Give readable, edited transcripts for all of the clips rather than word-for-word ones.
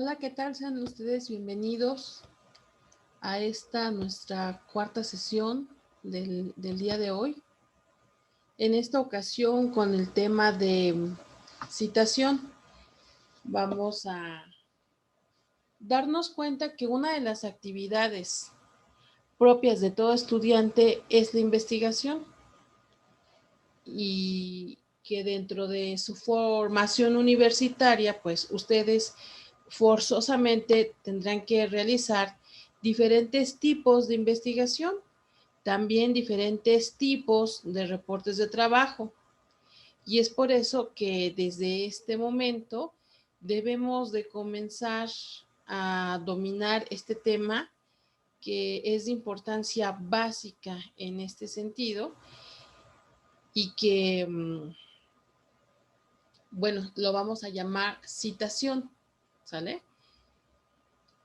Hola, ¿qué tal? Sean ustedes bienvenidos a esta nuestra cuarta sesión del día de hoy. En esta ocasión con el tema de citación, vamos a darnos cuenta que una de las actividades propias de todo estudiante es la investigación y que dentro de su formación universitaria, pues ustedes forzosamente tendrán que realizar diferentes tipos de investigación, también diferentes tipos de reportes de trabajo. Y es por eso que desde este momento debemos de comenzar a dominar este tema que es de importancia básica en este sentido y que, bueno, lo vamos a llamar citación, ¿sale?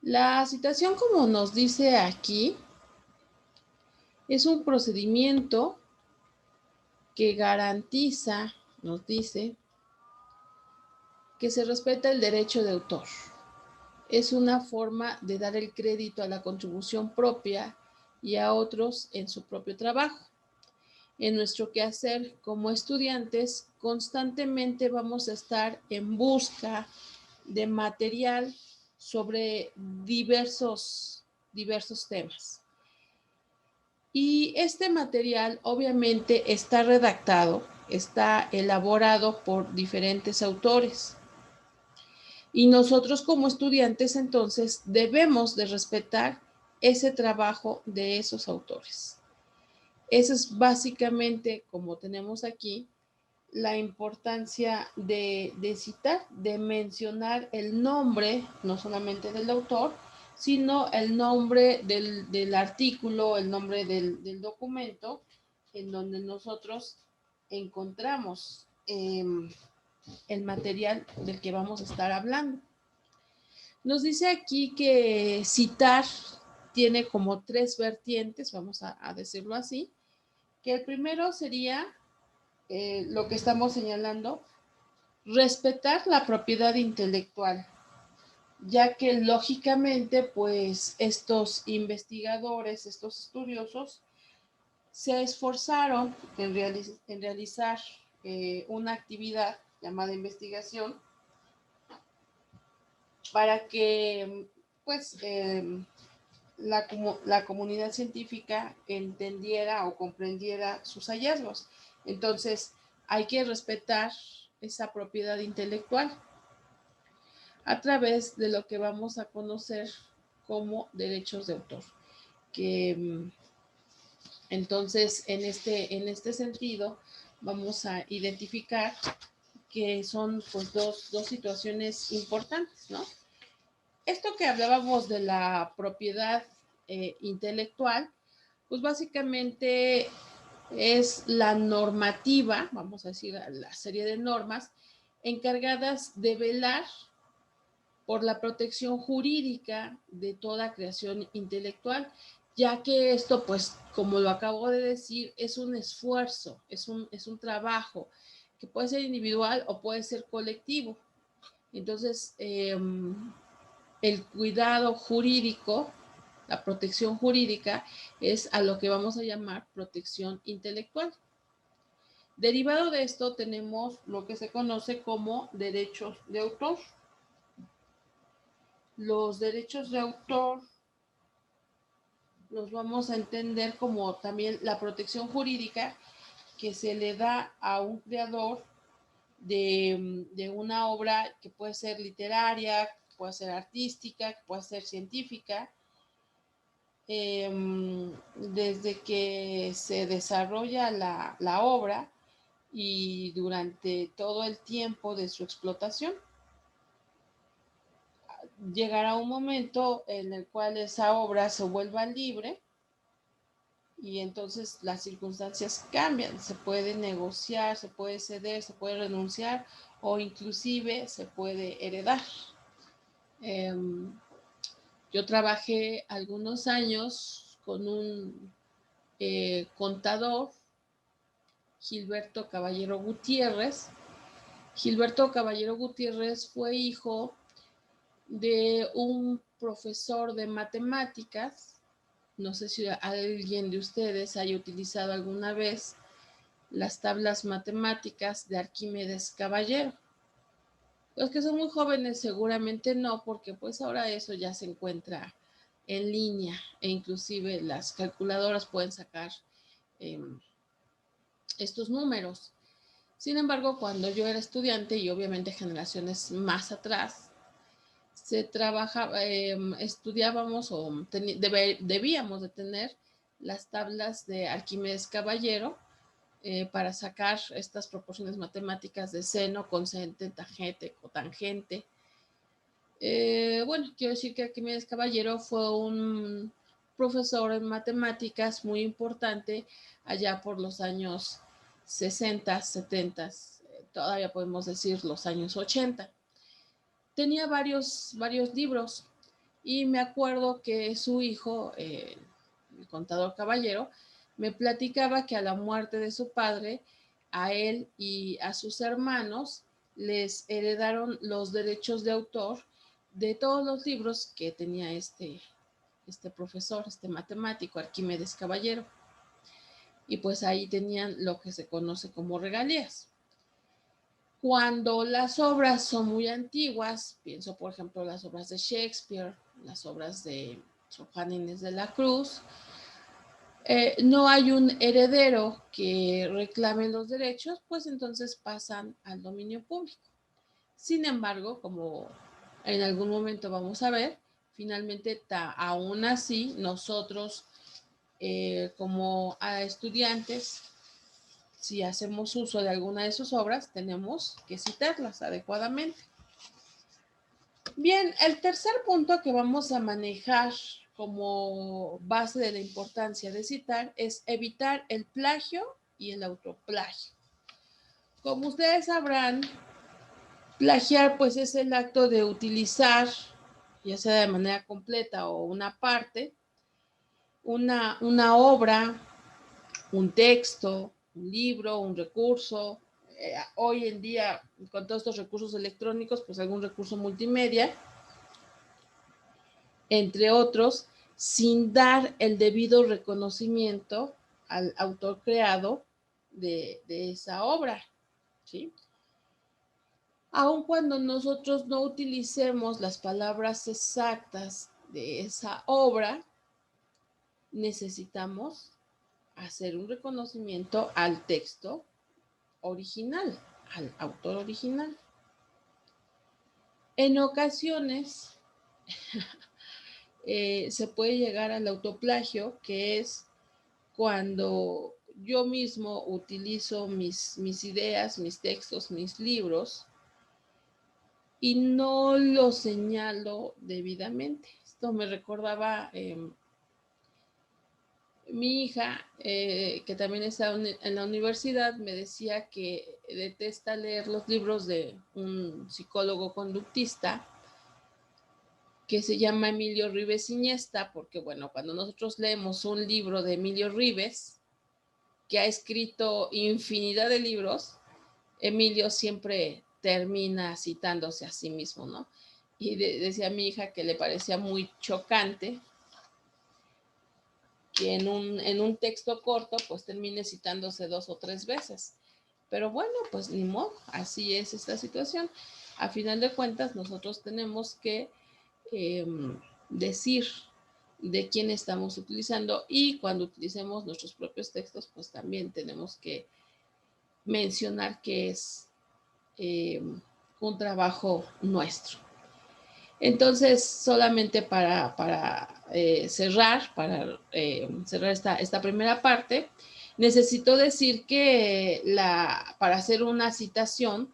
La citación, como nos dice aquí, es un procedimiento que garantiza, nos dice, que se respeta el derecho de autor. Es una forma de dar el crédito a la contribución propia y a otros en su propio trabajo. En nuestro quehacer como estudiantes, constantemente vamos a estar en busca de material sobre diversos temas. Y este material obviamente está redactado, está elaborado por diferentes autores. Y nosotros como estudiantes entonces debemos de respetar ese trabajo de esos autores. Eso es básicamente, como tenemos aquí, la importancia de citar, de mencionar el nombre, no solamente del autor, sino el nombre del artículo, el nombre del documento en donde nosotros encontramos el material del que vamos a estar hablando. Nos dice aquí que citar tiene como tres vertientes, vamos a decirlo así, que el primero sería lo que estamos señalando, respetar la propiedad intelectual, ya que lógicamente, pues estos investigadores, estos estudiosos, se esforzaron en realizar una actividad llamada investigación para que, pues, la comunidad científica entendiera o comprendiera sus hallazgos. Entonces, hay que respetar esa propiedad intelectual a través de lo que vamos a conocer como derechos de autor. Que entonces, en este sentido, vamos a identificar que son pues dos situaciones importantes, ¿no? Esto que hablábamos de la propiedad intelectual, pues básicamente es la normativa, vamos a decir, la serie de normas encargadas de velar por la protección jurídica de toda creación intelectual, ya que esto, pues, como lo acabo de decir, es un esfuerzo, es un trabajo que puede ser individual o puede ser colectivo. Entonces, el cuidado jurídico, la protección jurídica, es a lo que vamos a llamar protección intelectual. Derivado de esto tenemos lo que se conoce como derechos de autor. Los derechos de autor los vamos a entender como también la protección jurídica que se le da a un creador de una obra que puede ser literaria, que puede ser artística, que puede ser científica, desde que se desarrolla la obra y durante todo el tiempo de su explotación. Llegará un momento en el cual esa obra se vuelva libre y entonces las circunstancias cambian. Se puede negociar, se puede ceder, se puede renunciar o inclusive se puede heredar. Yo trabajé algunos años con un contador, Gilberto Caballero Gutiérrez. Gilberto Caballero Gutiérrez fue hijo de un profesor de matemáticas. No sé si alguien de ustedes haya utilizado alguna vez las tablas matemáticas de Arquímedes Caballero. Los que son muy jóvenes seguramente no, porque pues ahora eso ya se encuentra en línea e inclusive las calculadoras pueden sacar eh, estos números. Sin embargo, cuando yo era estudiante y obviamente generaciones más atrás, se trabajaba, estudiábamos o debíamos de tener las tablas de Arquímedes Caballero para sacar estas proporciones matemáticas de seno, coseno, tangente, cotangente. Bueno, quiero decir que Arquímedes Caballero fue un profesor en matemáticas muy importante allá por los años 60, 70, todavía podemos decir los años 80. Tenía varios libros y me acuerdo que su hijo, el contador Caballero, me platicaba que a la muerte de su padre, a él y a sus hermanos les heredaron los derechos de autor de todos los libros que tenía este profesor, este matemático, Arquímedes Caballero. Y pues ahí tenían lo que se conoce como regalías. Cuando las obras son muy antiguas, pienso por ejemplo las obras de Shakespeare, las obras de Sor Juana Inés de la Cruz, no hay un heredero que reclame los derechos, pues entonces pasan al dominio público. Sin embargo, como en algún momento vamos a ver, finalmente aún así nosotros como estudiantes, si hacemos uso de alguna de sus obras, tenemos que citarlas adecuadamente. Bien, el tercer punto que vamos a manejar como base de la importancia de citar es evitar el plagio y el autoplagio. Como ustedes sabrán, plagiar pues es el acto de utilizar, ya sea de manera completa o una parte, una obra, un texto, un libro, un recurso. Hoy en día, con todos estos recursos electrónicos, pues algún recurso multimedia, entre otros, sin dar el debido reconocimiento al autor creado de esa obra, ¿sí? Aun cuando nosotros no utilicemos las palabras exactas de esa obra, necesitamos hacer un reconocimiento al texto original, al autor original. En ocasiones se puede llegar al autoplagio, que es cuando yo mismo utilizo mis ideas, mis textos, mis libros y no lo señalo debidamente. Esto me recordaba mi hija, que también está en la universidad, me decía que detesta leer los libros de un psicólogo conductista que se llama Emilio Ribes Iniesta, porque bueno, cuando nosotros leemos un libro de Emilio Ribes, que ha escrito infinidad de libros, Emilio siempre termina citándose a sí mismo, ¿no? Y decía a mi hija que le parecía muy chocante que en un texto corto pues termine citándose 2 o 3 veces. Pero bueno, pues ni modo, así es esta situación. A final de cuentas, nosotros tenemos que decir de quién estamos utilizando y cuando utilicemos nuestros propios textos, pues también tenemos que mencionar que es un trabajo nuestro. Entonces, solamente para cerrar esta primera parte, necesito decir que para hacer una citación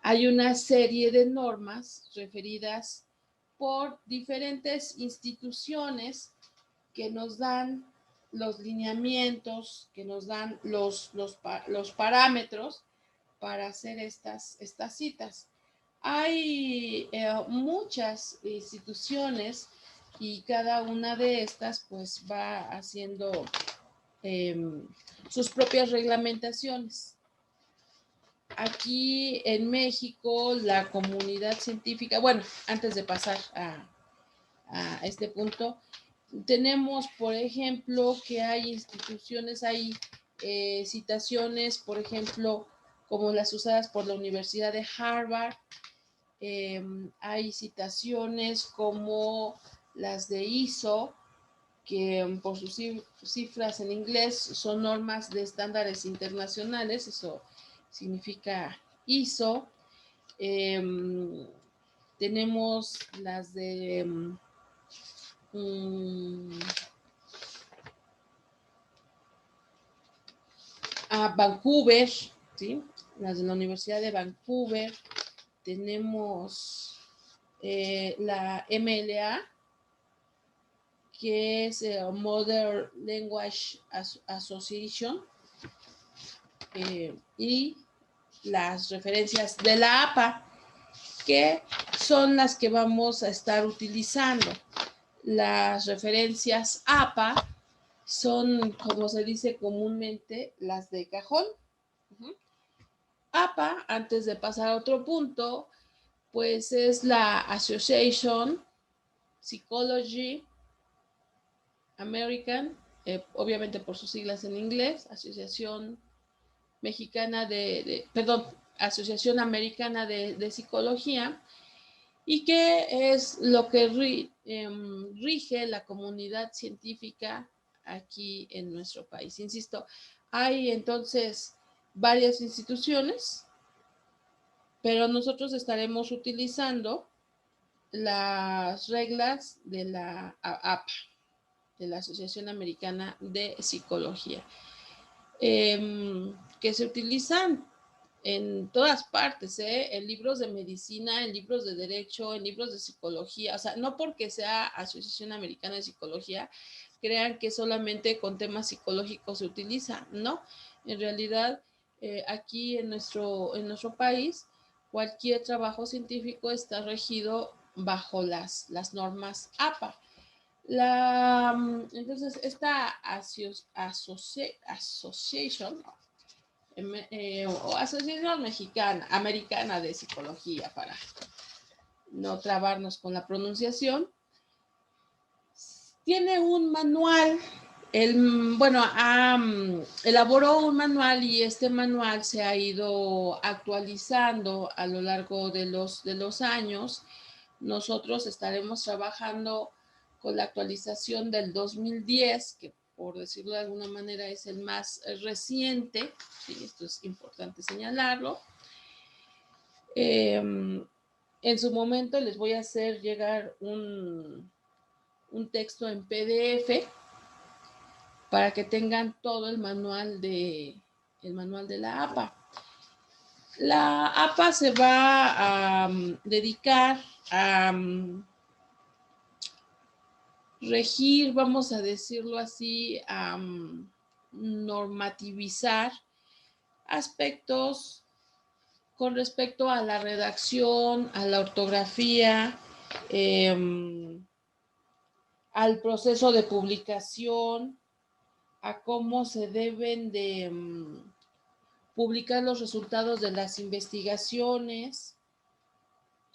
hay una serie de normas referidas por diferentes instituciones que nos dan los lineamientos, que nos dan los parámetros para hacer estas citas. Hay muchas instituciones y cada una de estas pues va haciendo sus propias reglamentaciones. aquí en México, la comunidad científica, bueno, antes de pasar a este punto, tenemos, por ejemplo, que hay instituciones, hay citaciones, por ejemplo, como las usadas por la Universidad de Harvard, hay citaciones como las de ISO, que por sus cifras en inglés son normas de estándares internacionales, eso significa ISO. Tenemos las de Vancouver, ¿sí? Las de la Universidad de Vancouver. Tenemos la MLA, que es Modern Language Association, y las referencias de la APA, que son las que vamos a estar utilizando. Las referencias APA son, como se dice comúnmente, las de cajón. APA, antes de pasar a otro punto, pues es la Association Psychology American, obviamente por sus siglas en inglés, Asociación Mexicana Asociación Americana de Psicología, y que es lo que rige la comunidad científica aquí en nuestro país. Insisto, hay entonces varias instituciones, pero nosotros estaremos utilizando las reglas de la APA, de la Asociación Americana de Psicología, que se utilizan en todas partes, en libros de medicina, en libros de derecho, en libros de psicología. O sea, no porque sea Asociación Americana de Psicología, crean que solamente con temas psicológicos se utiliza. No, en realidad, aquí en nuestro país, cualquier trabajo científico está regido bajo las normas APA. Entonces, esta association, o Asociación Americana de Psicología, para no trabarnos con la pronunciación, tiene un manual. Elaboró un manual, y este manual se ha ido actualizando a lo largo de los años. Nosotros estaremos trabajando con la actualización del 2010, que por decirlo de alguna manera es el más reciente. Sí, esto es importante señalarlo. En su momento les voy a hacer llegar un texto en PDF para que tengan todo el manual de la APA. La APA se va a dedicar a regir, vamos a decirlo así, a normativizar aspectos con respecto a la redacción, a la ortografía, al proceso de publicación, a cómo se deben de publicar los resultados de las investigaciones,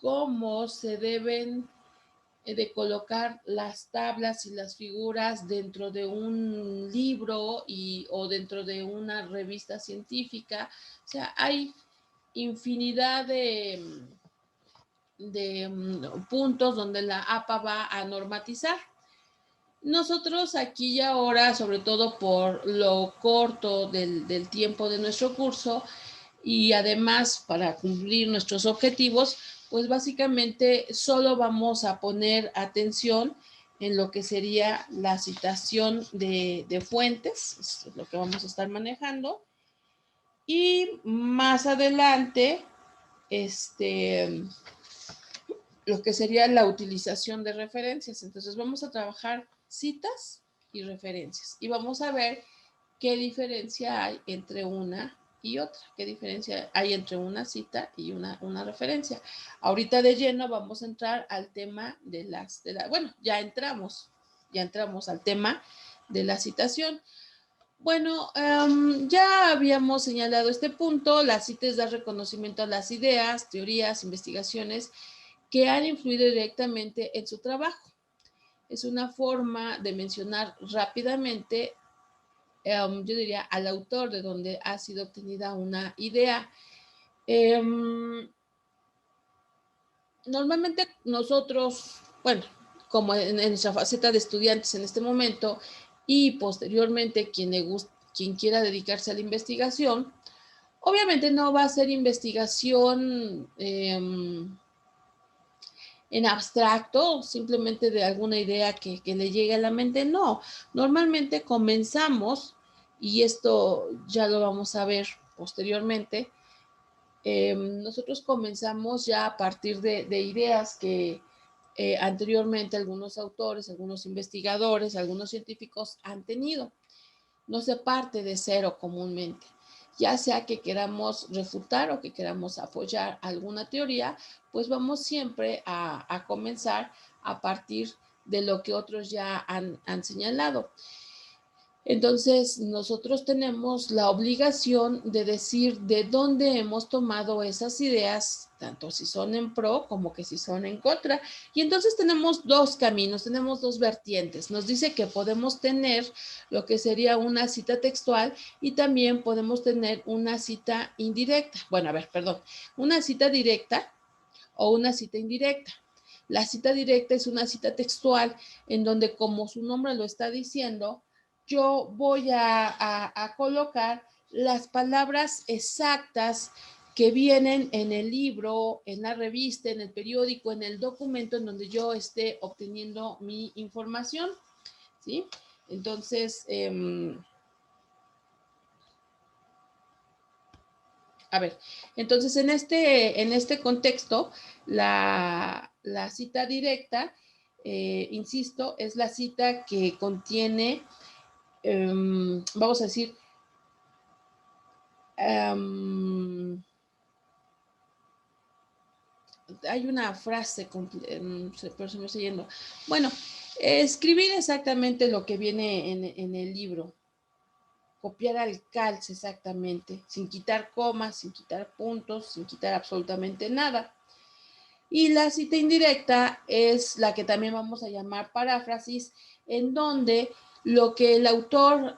cómo se deben de colocar las tablas y las figuras dentro de un libro o dentro de una revista científica. O sea, hay infinidad de puntos donde la APA va a normatizar. Nosotros aquí y ahora, sobre todo por lo corto del tiempo de nuestro curso, y además para cumplir nuestros objetivos, pues básicamente solo vamos a poner atención en lo que sería la citación de fuentes, es lo que vamos a estar manejando. Y más adelante, lo que sería la utilización de referencias. Entonces vamos a trabajar citas y referencias, y vamos a ver qué diferencia hay entre una y otra, qué diferencia hay entre una cita y una referencia. Ahorita de lleno vamos a entrar al tema bueno, ya entramos al tema de la citación. Bueno, ya habíamos señalado este punto. La cita es dar reconocimiento a las ideas, teorías, investigaciones que han influido directamente en su trabajo. Es una forma de mencionar rápidamente, yo diría, al autor de donde ha sido obtenida una idea. Normalmente nosotros, bueno, como en nuestra faceta de estudiantes en este momento y posteriormente quien quiera dedicarse a la investigación, obviamente no va a ser investigación en abstracto, simplemente de alguna idea que le llegue a la mente, no. Normalmente comenzamos, y esto ya lo vamos a ver posteriormente, nosotros comenzamos ya a partir de ideas que anteriormente algunos autores, algunos investigadores, algunos científicos han tenido. No se parte de cero comúnmente, ya sea que queramos refutar o que queramos apoyar alguna teoría, pues vamos siempre a comenzar a partir de lo que otros ya han señalado. Entonces, nosotros tenemos la obligación de decir de dónde hemos tomado esas ideas, tanto si son en pro como que si son en contra. Y entonces tenemos dos caminos, tenemos dos vertientes. Nos dice que podemos tener lo que sería una cita textual y también podemos tener una cita indirecta. Bueno, a ver, perdón, una cita directa o una cita indirecta. La cita directa es una cita textual en donde, como su nombre lo está diciendo, yo voy a colocar las palabras exactas que vienen en el libro, en la revista, en el periódico, en el documento en donde yo esté obteniendo mi información, ¿sí? Entonces, a ver, entonces en este contexto, la cita directa, insisto, es la cita que contiene, vamos a decir, hay una frase, pero se me está yendo. Bueno, escribir exactamente lo que viene en el libro, copiar al calce exactamente, sin quitar comas, sin quitar puntos, sin quitar absolutamente nada. Y la cita indirecta es la que también vamos a llamar paráfrasis, en donde lo que el autor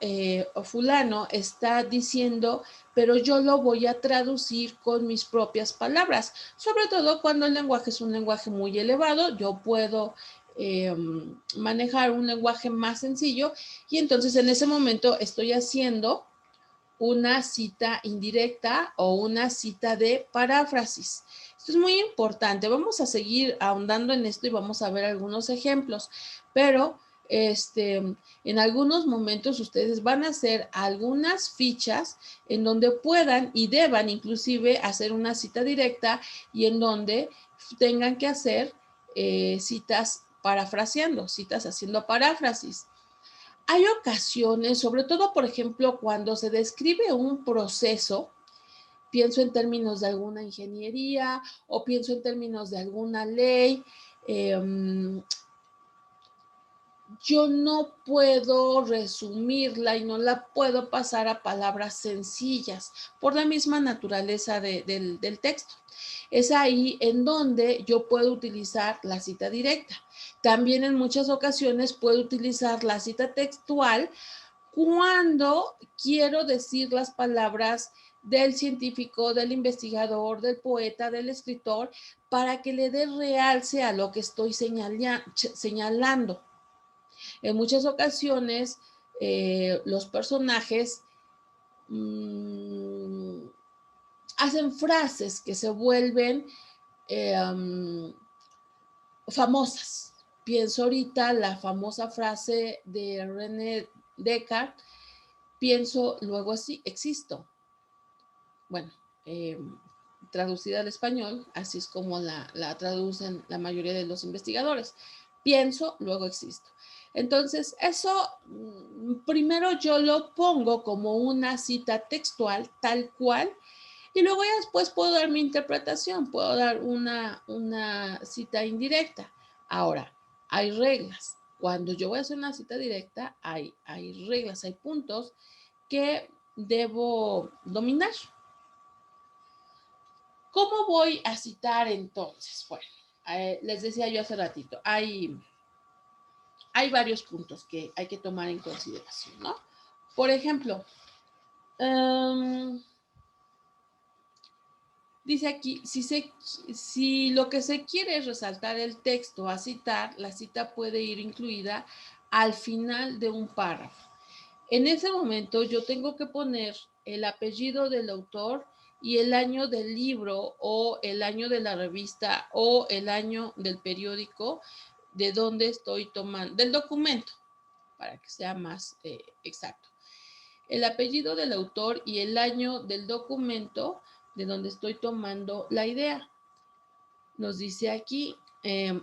o fulano está diciendo, pero yo lo voy a traducir con mis propias palabras, sobre todo cuando el lenguaje es un lenguaje muy elevado, yo puedo manejar un lenguaje más sencillo y entonces en ese momento estoy haciendo una cita indirecta o una cita de paráfrasis. Esto es muy importante. Vamos a seguir ahondando en esto y vamos a ver algunos ejemplos, pero en algunos momentos ustedes van a hacer algunas fichas en donde puedan y deban inclusive hacer una cita directa y en donde tengan que hacer citas parafraseando, citas haciendo paráfrasis. Hay ocasiones, sobre todo, por ejemplo, cuando se describe un proceso, pienso en términos de alguna ingeniería o pienso en términos de alguna ley, yo no puedo resumirla y no la puedo pasar a palabras sencillas por la misma naturaleza del texto. Es ahí en donde yo puedo utilizar la cita directa. También en muchas ocasiones puedo utilizar la cita textual cuando quiero decir las palabras del científico, del investigador, del poeta, del escritor, para que le dé realce a lo que estoy señalando. En muchas ocasiones, los personajes mmm, hacen frases que se vuelven famosas. Pienso ahorita la famosa frase de René Descartes, pienso, luego así existo. Bueno, traducida al español, así es como la traducen la mayoría de los investigadores. Pienso, luego existo. Entonces, eso primero yo lo pongo como una cita textual, tal cual, y luego ya después puedo dar mi interpretación, puedo dar una cita indirecta. Ahora, hay reglas. Cuando yo voy a hacer una cita directa, hay reglas, hay puntos que debo dominar. ¿Cómo voy a citar entonces? Bueno, les decía yo hace ratito, hay varios puntos que hay que tomar en consideración, ¿no? Por ejemplo, dice aquí, si lo que se quiere es resaltar el texto a citar, la cita puede ir incluida al final de un párrafo. En ese momento yo tengo que poner el apellido del autor y el año del libro o el año de la revista o el año del periódico de donde estoy tomando, del documento, para que sea más exacto. El apellido del autor y el año del documento de donde estoy tomando la idea. Nos dice aquí,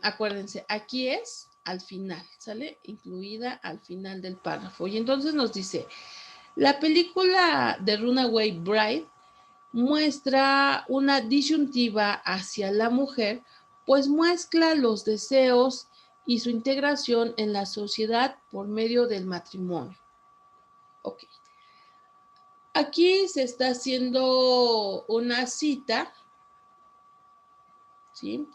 acuérdense, aquí es al final, ¿sale? Incluida al final del párrafo. Y entonces nos dice, la película de Runaway Bride muestra una disyuntiva hacia la mujer, pues muestra los deseos y su integración en la sociedad por medio del matrimonio. Ok. Aquí se está haciendo una cita, ¿sí?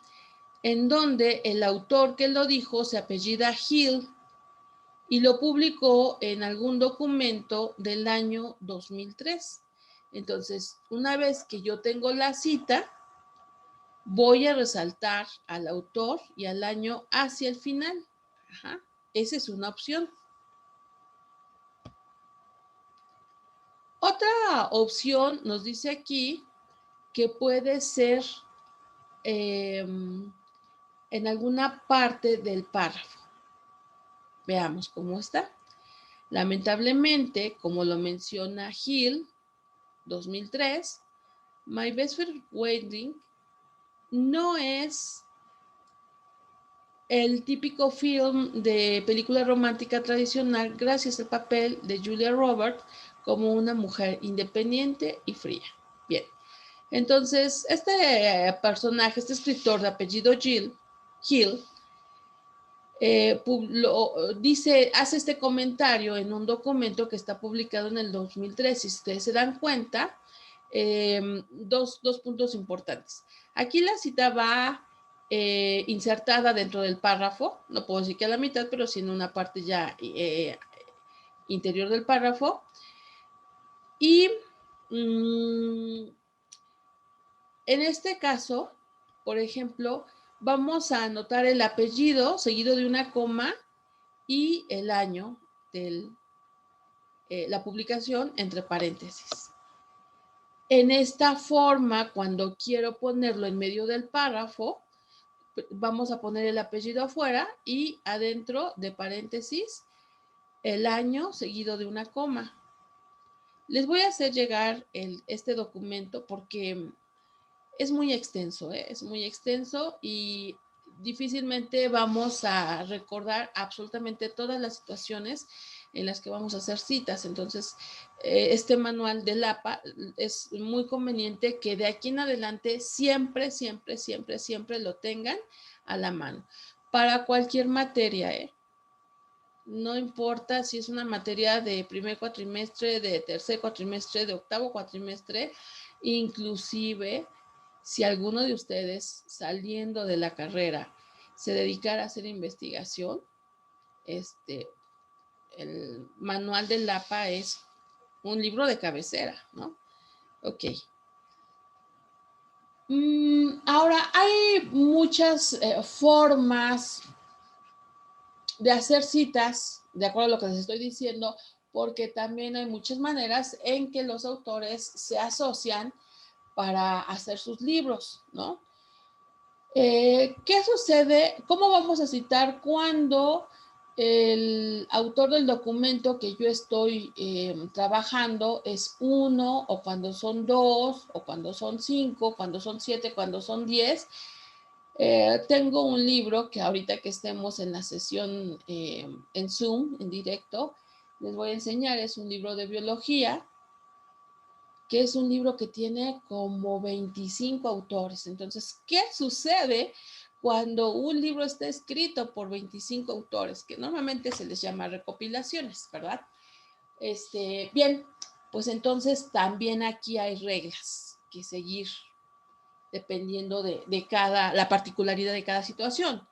En donde el autor que lo dijo se apellida Hill y lo publicó en algún documento del año 2003. Entonces, una vez que yo tengo la cita, voy a resaltar al autor y al año hacia el final. Ajá. Esa es una opción. Otra opción nos dice aquí que puede ser en alguna parte del párrafo. Veamos cómo está. Lamentablemente, como lo menciona Hill, 2003, My Best Friend Wedding no es el típico film de película romántica tradicional gracias al papel de Julia Roberts como una mujer independiente y fría. Bien, entonces este personaje, este escritor de apellido Hill, hace este comentario en un documento que está publicado en el 2003. Si ustedes se dan cuenta, dos puntos importantes. Aquí la cita va insertada dentro del párrafo, no puedo decir que a la mitad, pero sí en una parte ya interior del párrafo. Y en este caso, por ejemplo, vamos a anotar el apellido seguido de una coma y el año de la publicación entre paréntesis. En esta forma, cuando quiero ponerlo en medio del párrafo, vamos a poner el apellido afuera y adentro de paréntesis el año seguido de una coma. Les voy a hacer llegar este documento porque es muy extenso, es muy extenso y difícilmente vamos a recordar absolutamente todas las situaciones en las que vamos a hacer citas. Entonces, este manual del APA es muy conveniente que de aquí en adelante siempre, siempre, siempre, siempre lo tengan a la mano. Para cualquier materia, no importa si es una materia de primer cuatrimestre, de tercer cuatrimestre, de octavo cuatrimestre, inclusive si alguno de ustedes saliendo de la carrera se dedicara a hacer investigación, el manual del APA es un libro de cabecera, ¿no? Ok. Ahora, hay muchas formas de hacer citas, de acuerdo a lo que les estoy diciendo, porque también hay muchas maneras en que los autores se asocian para hacer sus libros, ¿no? ¿Qué sucede? ¿Cómo vamos a citar cuando el autor del documento que yo estoy trabajando es uno, o cuando son dos, o cuando son cinco, cuando son siete, cuando son 10? Tengo un libro que ahorita que estemos en la sesión en Zoom, en directo, les voy a enseñar. Es un libro de biología, que es un libro que tiene como 25 autores. Entonces, ¿qué sucede cuando un libro está escrito por 25 autores? Que normalmente se les llama recopilaciones, ¿verdad? Bien, pues entonces también aquí hay reglas que seguir dependiendo de la particularidad de cada situación.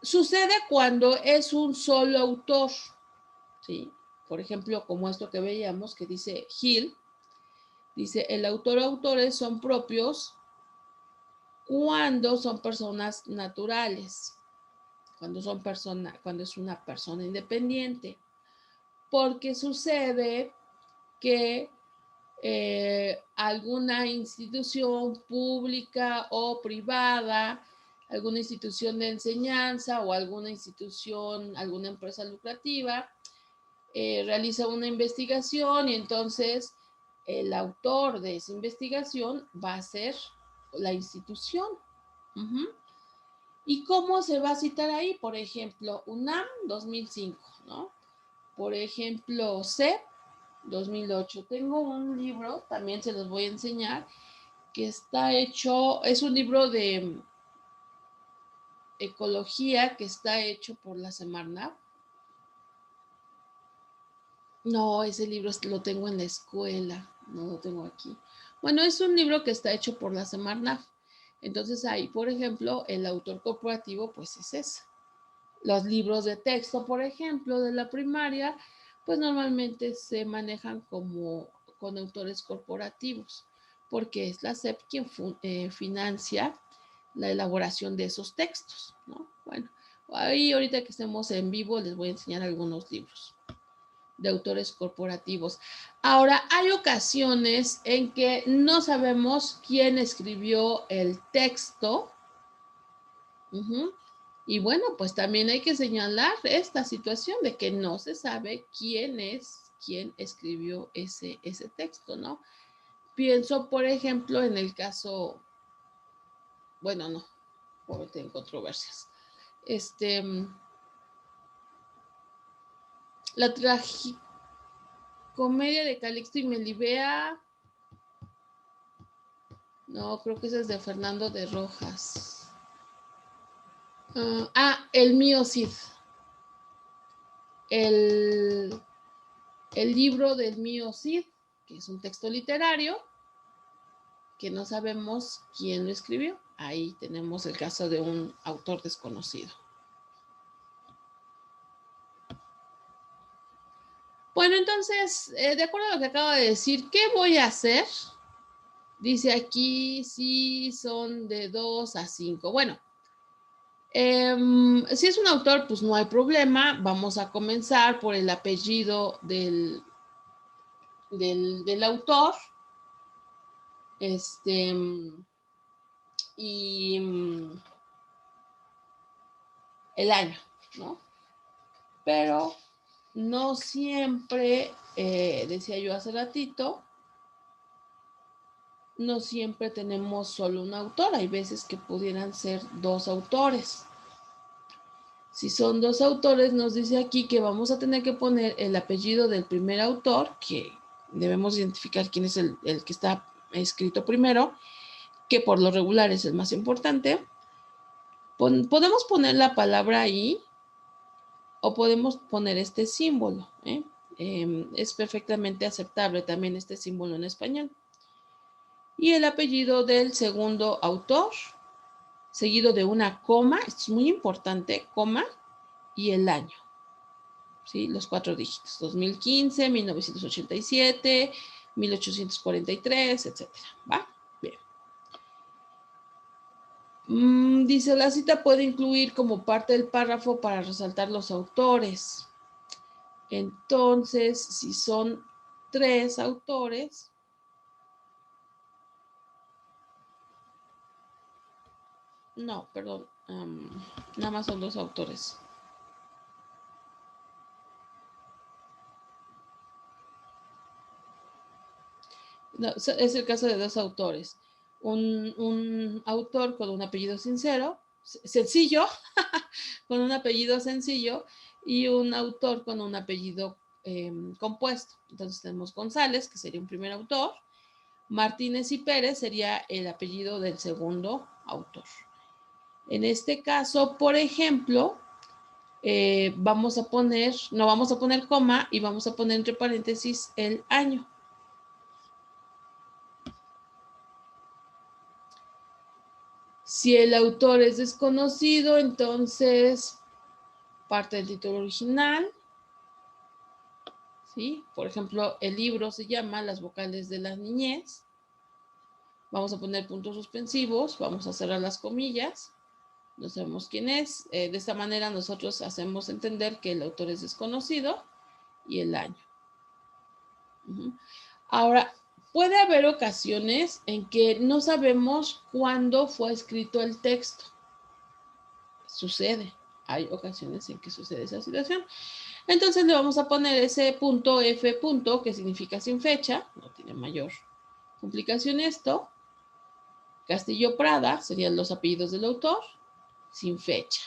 Sucede cuando es un solo autor, ¿sí? Por ejemplo, como esto que veíamos que dice Hill, dice, el autor o autores son propios cuando son personas naturales, cuando es una persona independiente, porque sucede que alguna institución pública o privada, alguna institución de enseñanza o alguna institución, alguna empresa lucrativa, realiza una investigación y entonces el autor de esa investigación va a ser la institución. ¿Y cómo se va a citar ahí? Por ejemplo, UNAM 2005, ¿no? Por ejemplo, CEP 2008. Tengo un libro, también se los voy a enseñar, que está hecho, es un libro de ecología que está hecho por la Semarnat. No, ese libro lo tengo en la escuela, no lo tengo aquí. Bueno, es un libro que está hecho por la Semarnat. Entonces ahí, por ejemplo, el autor corporativo, pues es ese. Los libros de texto, por ejemplo, de la primaria, pues normalmente se manejan como con autores corporativos, porque es la SEP quien financia la elaboración de esos textos, ¿no? Bueno, ahí ahorita que estemos en vivo les voy a enseñar algunos libros de autores corporativos. Ahora, hay ocasiones en que no sabemos quién escribió el texto. Y bueno, pues también hay que señalar esta situación de que no se sabe quién escribió ese texto, ¿no? Pienso, por ejemplo, en el caso, bueno, no, porque en controversias. La tragicomedia de Calixto y Melibea, no, creo que ese es de Fernando de Rojas. El mío Cid. El libro del mío Cid, que es un texto literario, que no sabemos quién lo escribió. Ahí tenemos el caso de un autor desconocido. Bueno, entonces, de acuerdo a lo que acabo de decir, ¿qué voy a hacer? Dice aquí, sí, son de 2 a 5. Bueno, si es un autor, pues no hay problema. Vamos a comenzar por el apellido del autor. Y el año, ¿no? Pero no siempre, decía yo hace ratito, no siempre tenemos solo un autor, hay veces que pudieran ser 2 autores. Si son 2 autores, nos dice aquí que vamos a tener que poner el apellido del primer autor, que debemos identificar quién es el que está escrito primero, que por lo regular es el más importante. Podemos poner la palabra ahí o podemos poner este símbolo, es perfectamente aceptable también este símbolo en español. Y el apellido del segundo autor, seguido de una coma, esto es muy importante, coma, y el año, ¿sí? Los 4 dígitos, 2015, 1987, 1843, etcétera, ¿va? Bien. Dice, la cita puede incluir como parte del párrafo para resaltar los autores. Entonces, si son 3 autores, no, perdón, nada más son 2 autores. No, es el caso de 2 autores. Un autor con un apellido sencillo, con un apellido sencillo, y un autor con un apellido compuesto. Entonces tenemos González, que sería un primer autor, Martínez y Pérez sería el apellido del segundo autor. En este caso, por ejemplo, no vamos a poner coma y vamos a poner entre paréntesis el año. Si el autor es desconocido, entonces parte del título original, ¿sí? Por ejemplo, el libro se llama Las vocales de la niñez. Vamos a poner puntos suspensivos, vamos a cerrar las comillas, no sabemos quién es. De esta manera nosotros hacemos entender que el autor es desconocido y el año. Ahora, puede haber ocasiones en que no sabemos cuándo fue escrito el texto. Sucede, hay ocasiones en que sucede esa situación. Entonces le vamos a poner ese punto F punto, que significa sin fecha, no tiene mayor complicación esto. Castillo Prada serían los apellidos del autor, sin fecha.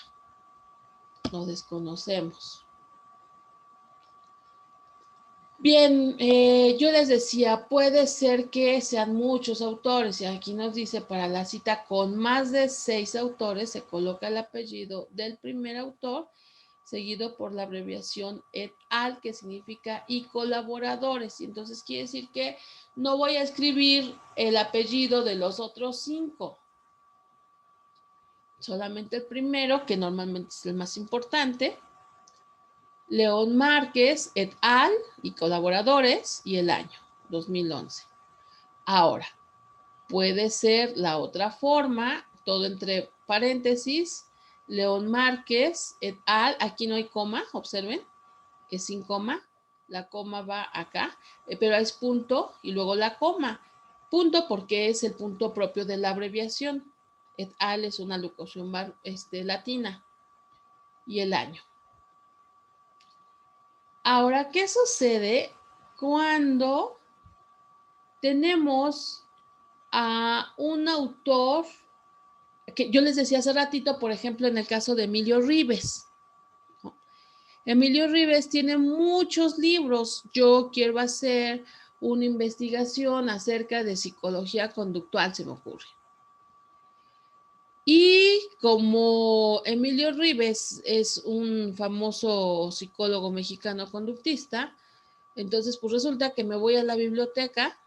Lo desconocemos. Bien, yo les decía, puede ser que sean muchos autores, y aquí nos dice, para la cita con más de 6 autores, se coloca el apellido del primer autor, seguido por la abreviación et al, que significa y colaboradores. Y entonces quiere decir que no voy a escribir el apellido de los otros 5. Solamente el primero, que normalmente es el más importante. León Márquez et al y colaboradores y el año 2011. Ahora, puede ser la otra forma, todo entre paréntesis, León Márquez et al, aquí no hay coma, observen, es sin coma, la coma va acá, pero es punto y luego la coma. Punto porque es el punto propio de la abreviación. Et al es una locución latina y el año. Ahora, ¿qué sucede cuando tenemos a un autor que yo les decía hace ratito, por ejemplo, en el caso de Emilio Ribes? Emilio Ribes tiene muchos libros. Yo quiero hacer una investigación acerca de psicología conductual, se me ocurre. Y como Emilio Ribes es un famoso psicólogo mexicano conductista, entonces pues resulta que me voy a la biblioteca,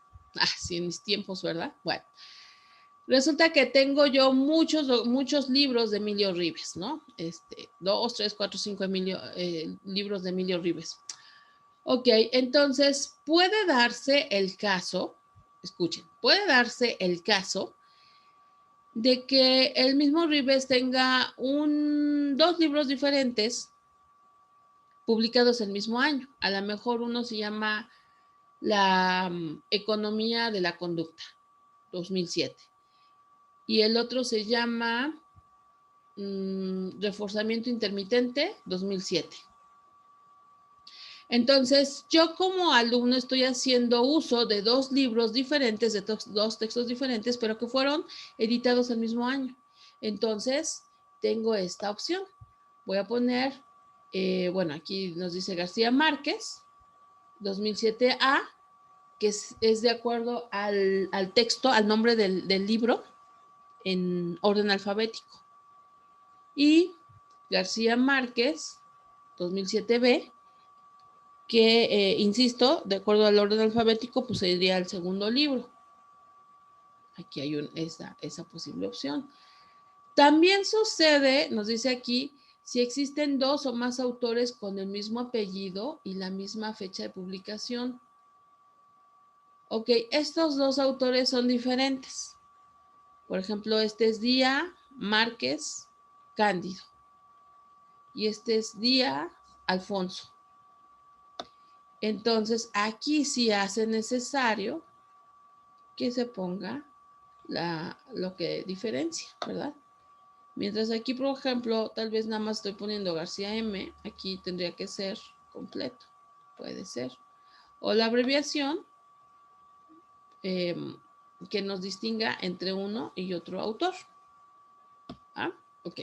sí, en mis tiempos, ¿verdad? Bueno, resulta que tengo yo muchos libros de Emilio Ribes, ¿no? 2, 3, 4, 5 libros de Emilio Ribes. Ok, entonces puede darse el caso, escuchen, puede darse el caso de que el mismo Ribes tenga 2 libros diferentes publicados el mismo año. A lo mejor uno se llama La economía de la conducta, 2007. Y el otro se llama Reforzamiento intermitente, 2007. Entonces, yo como alumno estoy haciendo uso de 2 libros diferentes, de 2 textos diferentes, pero que fueron editados el mismo año. Entonces, tengo esta opción. Voy a poner, bueno, aquí nos dice García Márquez, 2007A, que es de acuerdo al texto, al nombre del libro, en orden alfabético. Y García Márquez, 2007B, que, insisto, de acuerdo al orden alfabético, pues sería el segundo libro. Aquí hay esa posible opción. También sucede, nos dice aquí, si existen 2 o más autores con el mismo apellido y la misma fecha de publicación. Ok, estos 2 autores son diferentes. Por ejemplo, este es Díaz Márquez Cándido y este es Díaz Alfonso. Entonces, aquí sí hace necesario que se ponga lo que diferencia, ¿verdad? Mientras aquí, por ejemplo, tal vez nada más estoy poniendo García M, aquí tendría que ser completo, puede ser. O la abreviación que nos distinga entre uno y otro autor. Ok.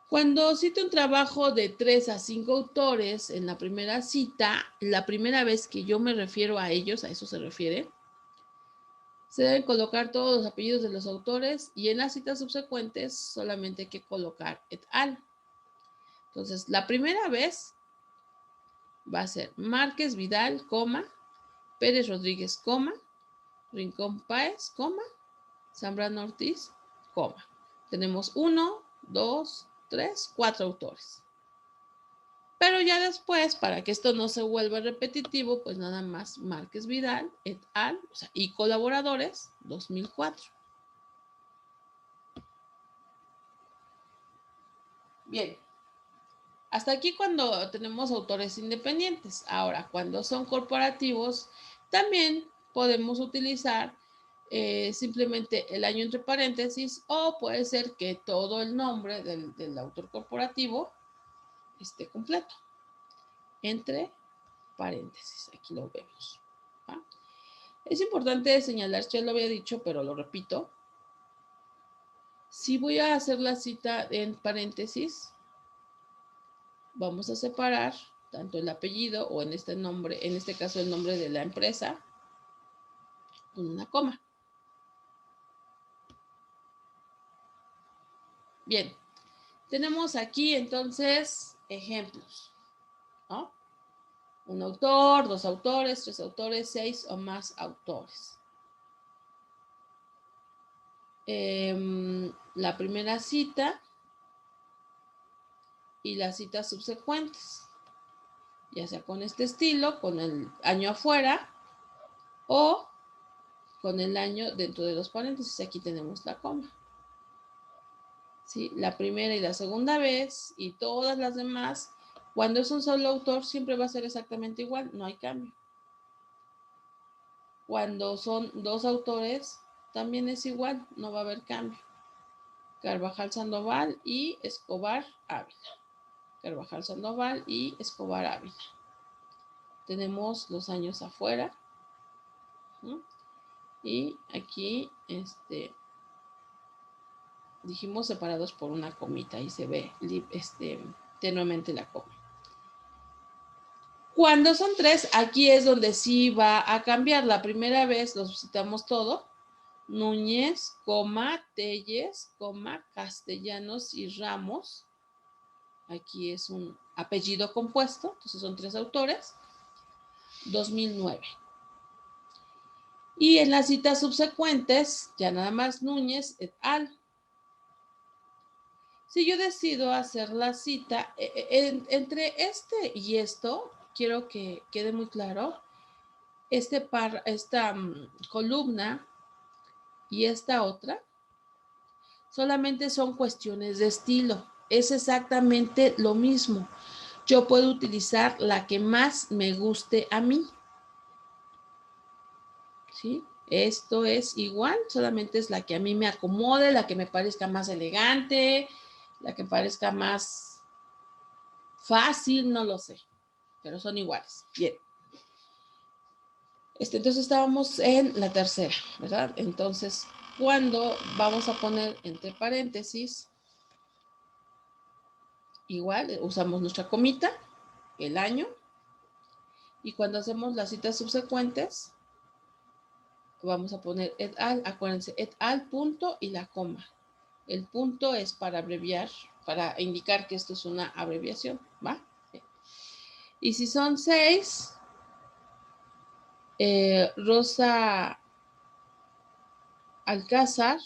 Cuando cito un trabajo de 3 a 5 autores en la primera cita, la primera vez que yo me refiero a ellos, a eso se refiere, se deben colocar todos los apellidos de los autores y en las citas subsecuentes solamente hay que colocar et al. Entonces, la primera vez va a ser Márquez Vidal, coma, Pérez Rodríguez, coma, Rincón Páez, coma, Zambrano Ortiz, coma. Tenemos 1, 2, 3, 4 autores. Pero ya después, para que esto no se vuelva repetitivo, pues nada más Márquez Vidal, et al, o sea, y colaboradores, 2004. Bien. Hasta aquí cuando tenemos autores independientes. Ahora, cuando son corporativos, también podemos utilizar simplemente el año entre paréntesis, o puede ser que todo el nombre del autor corporativo esté completo. Entre paréntesis, aquí lo vemos. ¿Va? Es importante señalar, ya lo había dicho, pero lo repito. Si voy a hacer la cita en paréntesis, vamos a separar tanto el apellido o en este nombre, en este caso el nombre de la empresa, con una coma. Bien, tenemos aquí entonces ejemplos, ¿no? Un autor, 2 autores, 3 autores, 6 o más autores. La primera cita y las citas subsecuentes, ya sea con este estilo, con el año afuera o con el año dentro de los paréntesis. Aquí tenemos la coma. ¿Sí? La primera y la segunda vez y todas las demás, cuando es un solo autor, siempre va a ser exactamente igual, no hay cambio. Cuando son 2 autores, también es igual, no va a haber cambio. Carvajal Sandoval y Escobar Ávila. Carvajal Sandoval y Escobar Ávila. Tenemos los años afuera. ¿Sí? Y aquí, dijimos separados por una comita, y se ve tenuemente la coma. Cuando son 3, aquí es donde sí va a cambiar. La primera vez los citamos todo. Núñez, coma, Telles, coma, Castellanos y Ramos. Aquí es un apellido compuesto, entonces son 3 autores. 2009. Y en las citas subsecuentes, ya nada más Núñez et al. Si yo decido hacer la cita, entre este y esto, quiero que quede muy claro, esta columna y esta otra, solamente son cuestiones de estilo. Es exactamente lo mismo. Yo puedo utilizar la que más me guste a mí. ¿Sí? Esto es igual, solamente es la que a mí me acomode, la que me parezca más elegante, la que parezca más fácil, no lo sé, pero son iguales. Bien. Entonces estábamos en la tercera, ¿verdad? Entonces, cuando vamos a poner entre paréntesis, igual, usamos nuestra comita, el año, y cuando hacemos las citas subsecuentes, vamos a poner et al, acuérdense, et al punto y la coma. El punto es para abreviar, para indicar que esto es una abreviación, ¿va? Y si son 6, Rosa Alcázar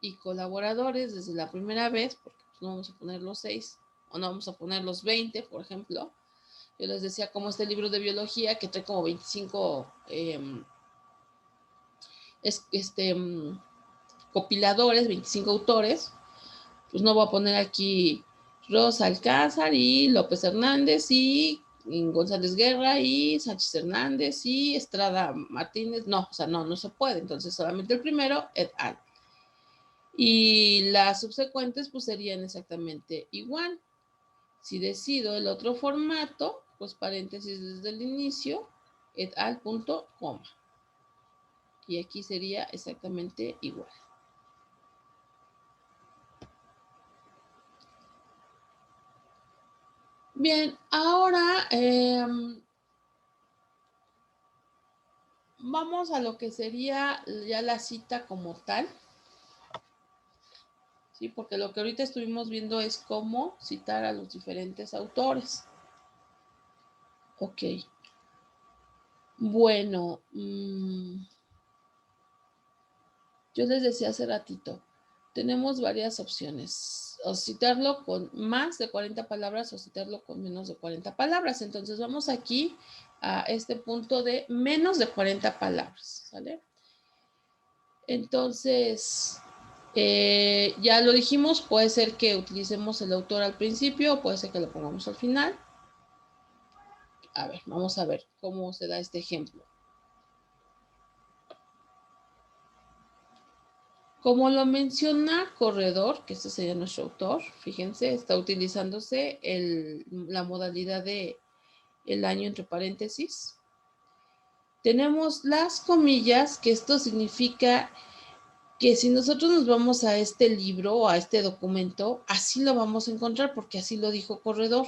y colaboradores desde la primera vez, porque no vamos a poner los 6, o no vamos a poner los 20, por ejemplo. Yo les decía como este libro de biología que trae como 25 compiladores, 25 autores, pues no voy a poner aquí Rosa Alcázar y López Hernández y González Guerra y Sánchez Hernández y Estrada Martínez. No, o sea, no se puede. Entonces, solamente el primero, et al. Y las subsecuentes, pues serían exactamente igual. Si decido el otro formato, pues paréntesis desde el inicio, et al punto, coma. Y aquí sería exactamente igual. Bien, ahora vamos a lo que sería ya la cita como tal. ¿sí? Porque lo que ahorita estuvimos viendo es cómo citar a los diferentes autores. Ok. Bueno, yo les decía hace ratito, tenemos varias opciones, o citarlo con más de 40 palabras o citarlo con menos de 40 palabras. Entonces vamos aquí a este punto de menos de 40 palabras, ¿sale? Entonces, ya lo dijimos, puede ser que utilicemos el autor al principio o puede ser que lo pongamos al final. A ver, vamos a ver cómo se da este ejemplo. Como lo menciona Corredor, que este sería nuestro autor, fíjense, está utilizándose la modalidad de el año entre paréntesis. Tenemos las comillas, que esto significa que si nosotros nos vamos a este libro o a este documento, así lo vamos a encontrar porque así lo dijo Corredor.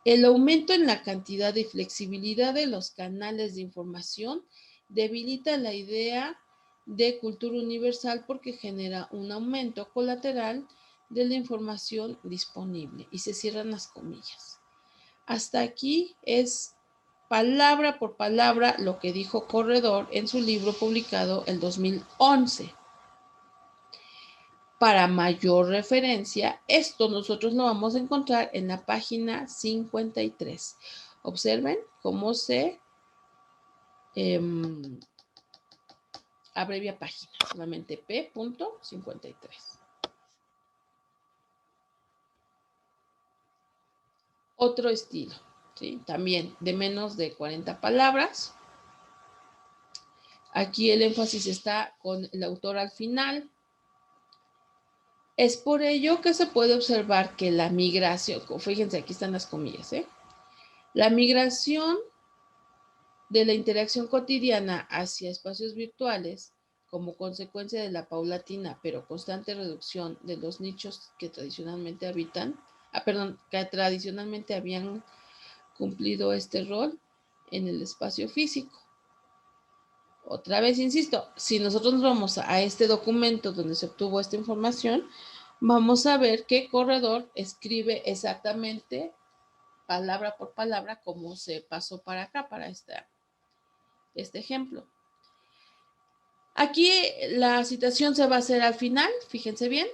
El aumento en la cantidad y flexibilidad de los canales de información debilita la idea de cultura universal porque genera un aumento colateral de la información disponible y se cierran las comillas. Hasta aquí es palabra por palabra lo que dijo Corredor en su libro publicado en 2011. Para mayor referencia, esto nosotros lo vamos a encontrar en la página 53. Observen cómo se abrevia página, solamente P.53. Otro estilo, ¿sí? También de menos de 40 palabras. Aquí el énfasis está con el autor al final. Es por ello que se puede observar que la migración, fíjense, aquí están las comillas, la migración de la interacción cotidiana hacia espacios virtuales, como consecuencia de la paulatina pero constante reducción de los nichos que tradicionalmente que tradicionalmente habían cumplido este rol en el espacio físico. Otra vez, insisto, si nosotros nos vamos a este documento donde se obtuvo esta información, vamos a ver que Corredor escribe exactamente palabra por palabra como se pasó para acá, para este ejemplo. Aquí la citación se va a hacer al final, fíjense bien.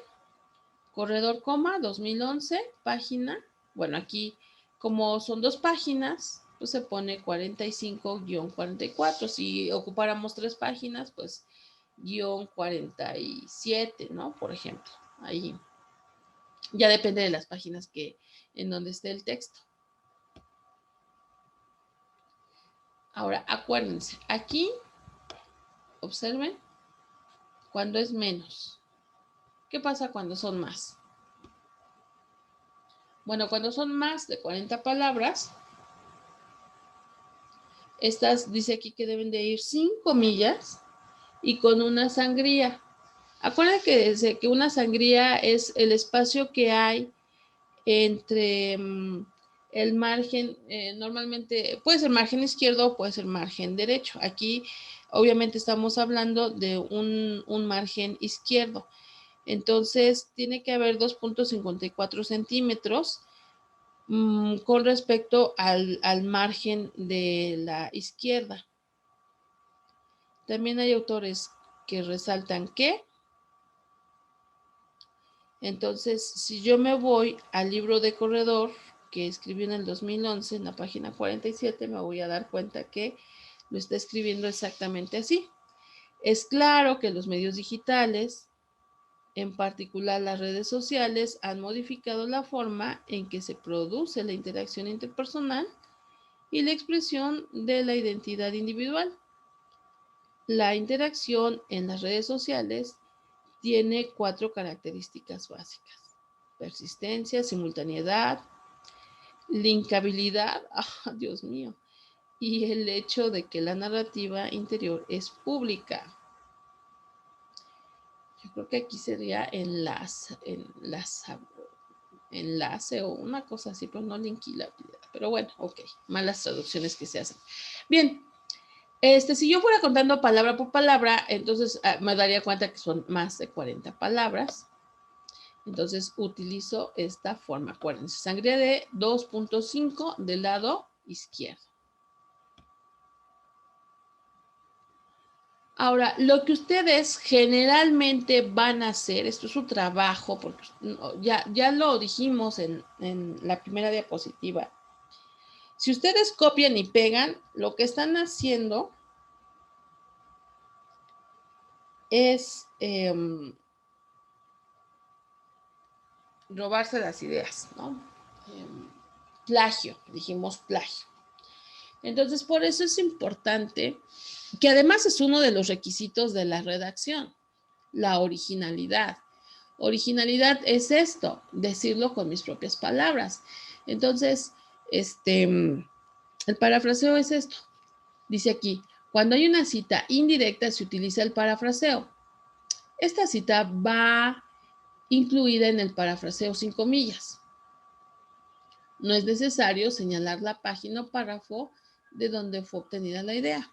Corredor, 2011, página. Bueno, aquí como son 2 páginas, pues se pone 45-44. Si ocupáramos 3 páginas, pues guión 47, ¿no? Por ejemplo, ahí ya depende de las páginas en donde esté el texto. Ahora, acuérdense, aquí, observen, cuando es menos. ¿Qué pasa cuando son más? Bueno, cuando son más de 40 palabras, estas dice aquí que deben de ir sin comillas y con una sangría. Acuérdense que dice que una sangría es el espacio que hay entre el margen, normalmente puede ser margen izquierdo o puede ser margen derecho. Aquí obviamente estamos hablando de un margen izquierdo. Entonces tiene que haber 2.54 centímetros con respecto al margen de la izquierda. También hay autores que resaltan que, entonces, si yo me voy al libro de Corredor, que escribió en el 2011, en la página 47, me voy a dar cuenta que lo está escribiendo exactamente así. Es claro que los medios digitales, en particular las redes sociales, han modificado la forma en que se produce la interacción interpersonal y la expresión de la identidad individual. La interacción en las redes sociales tiene 4 características básicas: persistencia, simultaneidad, linkabilidad, Dios mío, y el hecho de que la narrativa interior es pública. Yo creo que aquí sería enlace o una cosa así, pero no linkabilidad. Pero bueno, ok, malas traducciones que se hacen. Bien, si yo fuera contando palabra por palabra, entonces me daría cuenta que son más de 40 palabras. Entonces utilizo esta forma. Acuérdense, sangría de 2.5 del lado izquierdo. Ahora, lo que ustedes generalmente van a hacer, esto es su trabajo, porque ya lo dijimos en la primera diapositiva. Si ustedes copian y pegan, lo que están haciendo es robarse las ideas, ¿no? Plagio, dijimos plagio. Entonces, por eso es importante, que además es uno de los requisitos de la redacción, la originalidad. Originalidad es esto, decirlo con mis propias palabras. Entonces, el parafraseo es esto. Dice aquí, cuando hay una cita indirecta se utiliza el parafraseo. Esta cita va incluida en el parafraseo sin comillas. No es necesario señalar la página o párrafo de donde fue obtenida la idea.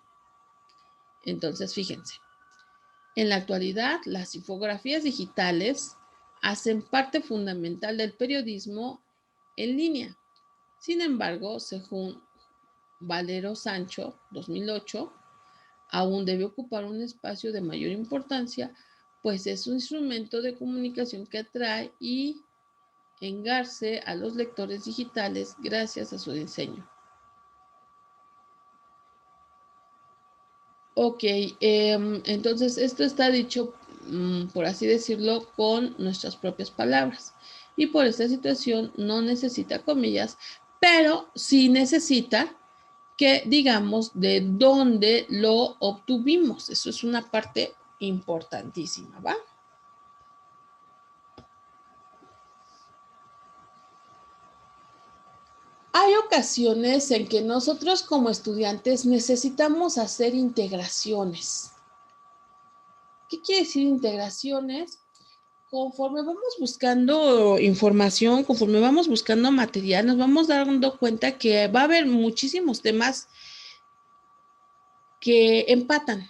Entonces, fíjense, en la actualidad las infografías digitales hacen parte fundamental del periodismo en línea. Sin embargo, según Valero Sancho, 2008, aún debe ocupar un espacio de mayor importancia, pues es un instrumento de comunicación que atrae y engarce a los lectores digitales gracias a su diseño. Ok, entonces esto está dicho, por así decirlo, con nuestras propias palabras. Y por esta situación no necesita comillas, pero sí necesita que digamos de dónde lo obtuvimos. Eso es una parte importantísima, ¿va? Hay ocasiones en que nosotros como estudiantes necesitamos hacer integraciones. ¿Qué quiere decir integraciones? Conforme vamos buscando información, conforme vamos buscando material, nos vamos dando cuenta que va a haber muchísimos temas que empatan,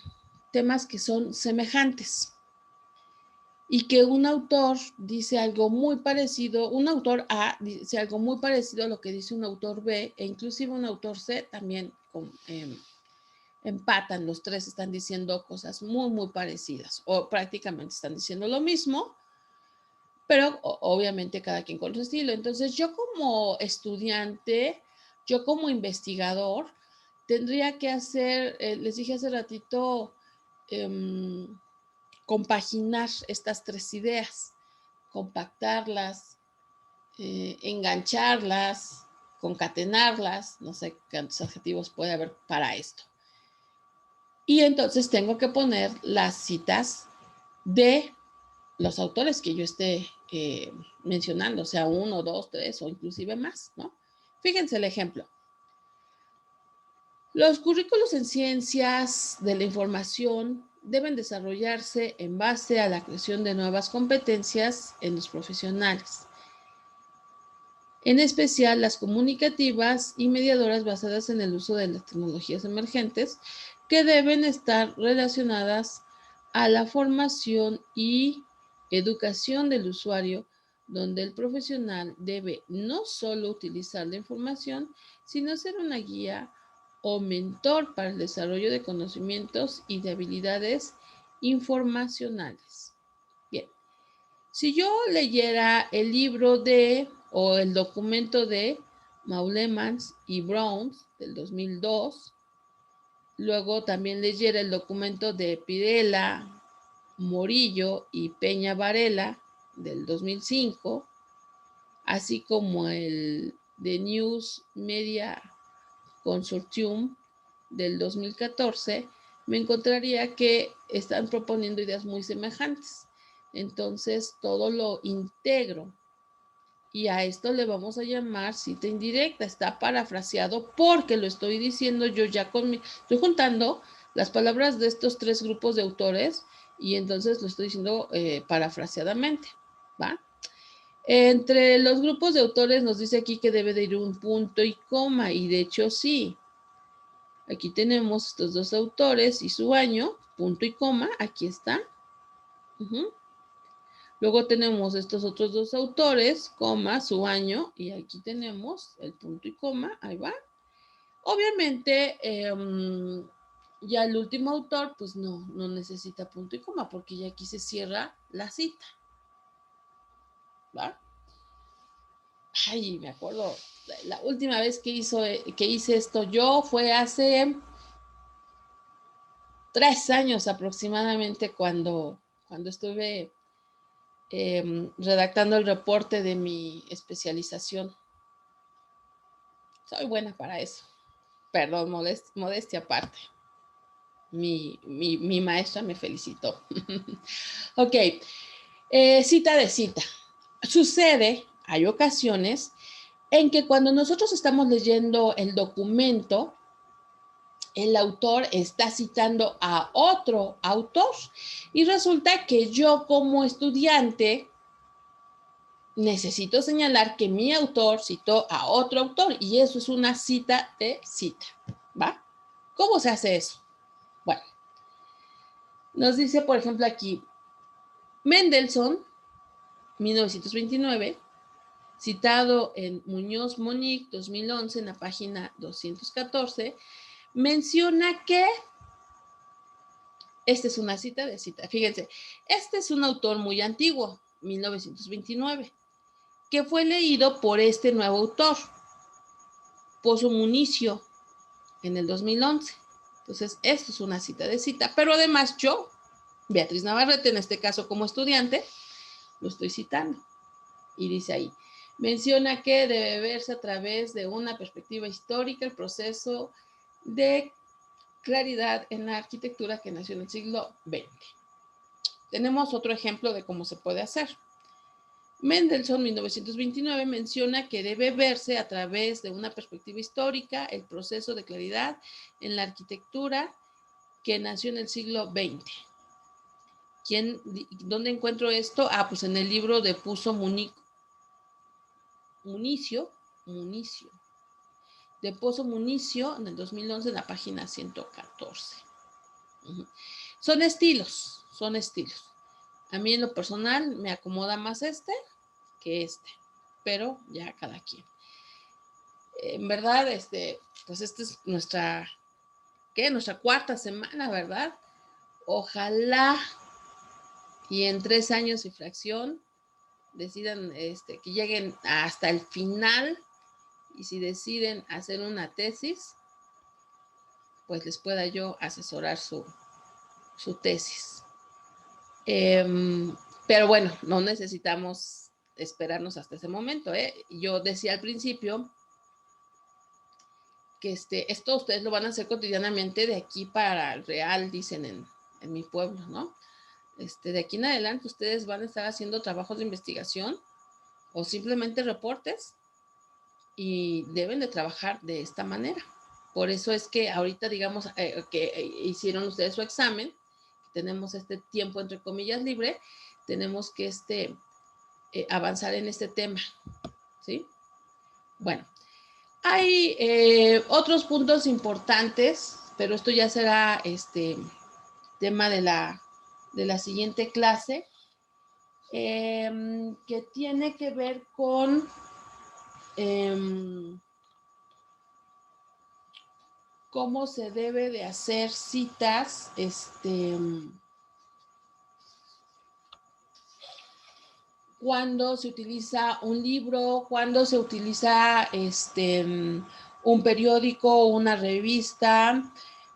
temas que son semejantes. Y que un autor dice algo muy parecido, un autor A dice algo muy parecido a lo que dice un autor B, e inclusive un autor C también empatan, los tres están diciendo cosas muy, muy parecidas, o prácticamente están diciendo lo mismo, pero obviamente cada quien con su estilo. Entonces yo como estudiante, yo como investigador, tendría que hacer, les dije hace ratito, compaginar estas tres ideas, compactarlas, engancharlas, concatenarlas, no sé cuántos adjetivos puede haber para esto. Y entonces tengo que poner las citas de los autores que yo esté mencionando, o sea, 1, 2, 3 o inclusive más, ¿no? Fíjense el ejemplo. Los currículos en ciencias de la información deben desarrollarse en base a la creación de nuevas competencias en los profesionales, en especial las comunicativas y mediadoras basadas en el uso de las tecnologías emergentes que deben estar relacionadas a la formación y educación del usuario, donde el profesional debe no solo utilizar la información, sino ser una guía o mentor para el desarrollo de conocimientos y de habilidades informacionales. Bien, si yo leyera el libro o el documento de Maulemans y Browns del 2002, luego también leyera el documento de Pirela, Morillo y Peña Varela del 2005, así como el de News Media Consortium del 2014, me encontraría que están proponiendo ideas muy semejantes. Entonces, todo lo integro y a esto le vamos a llamar cita indirecta. Está parafraseado porque lo estoy diciendo yo ya estoy juntando las palabras de estos tres grupos de autores y entonces lo estoy diciendo parafraseadamente, ¿va? Entre los grupos de autores nos dice aquí que debe de ir un punto y coma, y de hecho sí. Aquí tenemos estos dos autores y su año, punto y coma, aquí está. Luego tenemos estos otros dos autores, coma, su año, y aquí tenemos el punto y coma, ahí va. Obviamente, ya el último autor, pues no necesita punto y coma, porque ya aquí se cierra la cita. ¿Va? Ay, me acuerdo, la última vez que hice esto yo fue hace 3 años aproximadamente cuando estuve redactando el reporte de mi especialización. Soy buena para eso. Perdón, modestia aparte. Mi maestra me felicitó. Ok, cita de cita. Sucede, hay ocasiones en que cuando nosotros estamos leyendo el documento, el autor está citando a otro autor y resulta que yo como estudiante necesito señalar que mi autor citó a otro autor y eso es una cita de cita, ¿va? ¿Cómo se hace eso? Bueno, nos dice, por ejemplo, aquí, Mendelssohn, 1929, citado en Muñoz Monique, 2011, en la página 214, menciona que esta es una cita de cita. Fíjense, este es un autor muy antiguo, 1929, que fue leído por este nuevo autor, Pozo Municio, en el 2011. Entonces, esto es una cita de cita. Pero además yo, Beatriz Navarrete, en este caso como estudiante, lo estoy citando. Y dice ahí, menciona que debe verse a través de una perspectiva histórica el proceso de claridad en la arquitectura que nació en el siglo XX. Tenemos otro ejemplo de cómo se puede hacer. Mendelssohn, 1929, menciona que debe verse a través de una perspectiva histórica el proceso de claridad en la arquitectura que nació en el siglo XX. ¿Dónde encuentro esto? Ah, pues en el libro de Pozo Municio, de Pozo Municio, en el 2011, en la página 114. Son estilos. A mí en lo personal me acomoda más este que este, pero ya cada quien. En verdad, pues esta es nuestra cuarta semana, ¿verdad? Ojalá y en 3 años y fracción decidan que lleguen hasta el final y si deciden hacer una tesis, pues les pueda yo asesorar su tesis. Pero bueno, no necesitamos esperarnos hasta ese momento. Yo decía al principio que esto ustedes lo van a hacer cotidianamente de aquí para el real, dicen en mi pueblo, ¿no? De aquí en adelante ustedes van a estar haciendo trabajos de investigación o simplemente reportes y deben de trabajar de esta manera. Por eso es que ahorita, digamos, que hicieron ustedes su examen, tenemos este tiempo, entre comillas, libre, tenemos que avanzar en este tema, ¿sí? Bueno, hay otros puntos importantes, pero esto ya será tema de la siguiente clase, que tiene que ver con cómo se debe de hacer citas, cuando se utiliza un libro, cuando se utiliza un periódico, una revista,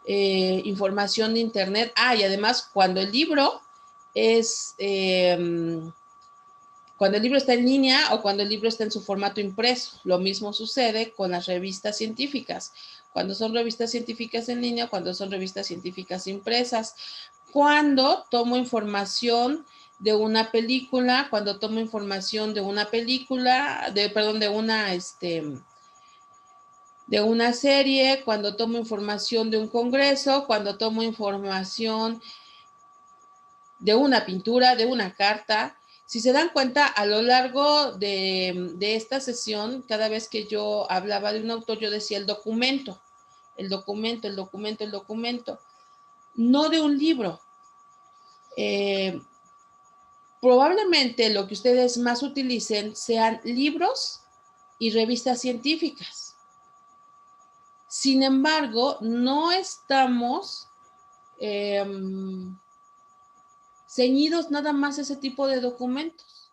información de internet. Y además cuando el libro cuando el libro está en línea o cuando el libro está en su formato impreso. Lo mismo sucede con las revistas científicas. Cuando son revistas científicas en línea, cuando son revistas científicas impresas. Cuando tomo información de una película, cuando tomo información de una película, de una serie, cuando tomo información de un congreso, cuando tomo información de una pintura, de una carta. Si se dan cuenta, a lo largo de esta sesión, cada vez que yo hablaba de un autor, yo decía el documento, no de un libro. Probablemente lo que ustedes más utilicen sean libros y revistas científicas. Sin embargo, no estamos ceñidos nada más a ese tipo de documentos.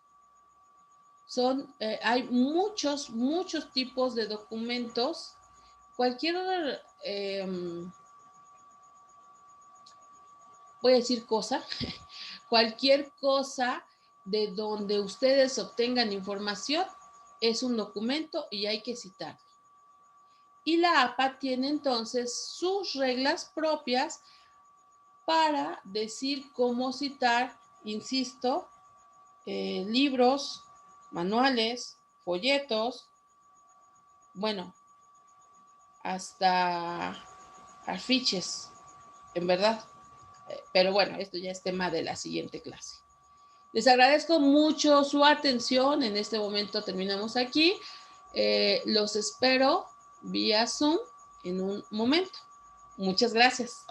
Hay muchos tipos de documentos. Cualquier, voy a decir cosa, cualquier cosa de donde ustedes obtengan información es un documento y hay que citarlo. Y la APA tiene entonces sus reglas propias para decir cómo citar, insisto, libros, manuales, folletos, bueno, hasta afiches, en verdad. Pero bueno, esto ya es tema de la siguiente clase. Les agradezco mucho su atención. En este momento terminamos aquí. Los espero vía Zoom en un momento. Muchas gracias.